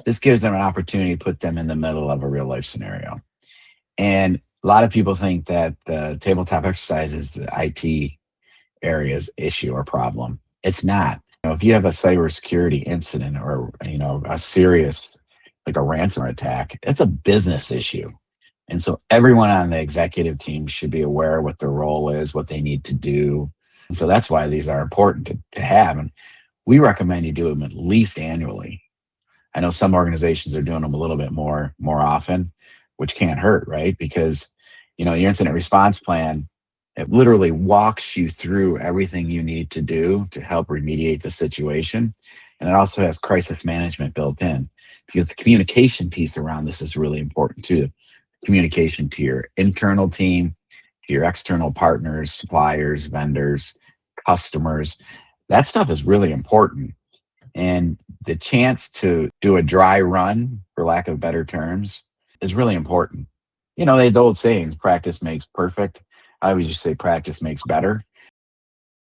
This gives them an opportunity to put them in the middle of a real life scenario. And a lot of people think that the tabletop exercise is the IT area's issue or problem. It's not. If you have a cybersecurity incident or a serious like a ransomware attack, it's a business issue. And so everyone on the executive team should be aware what their role is, what they need to do. And so that's why these are important to have. And we recommend you do them at least annually. I know some organizations are doing them a little bit more often, which can't hurt, right? Because your incident response plan, it literally walks you through everything you need to do to help remediate the situation. And it also has crisis management built in because the communication piece around this is really important too. Communication to your internal team, to your external partners, suppliers, vendors, customers. That stuff is really important. And the chance to do a dry run, for lack of better terms, is really important. The old saying, practice makes perfect. I always just say practice makes better.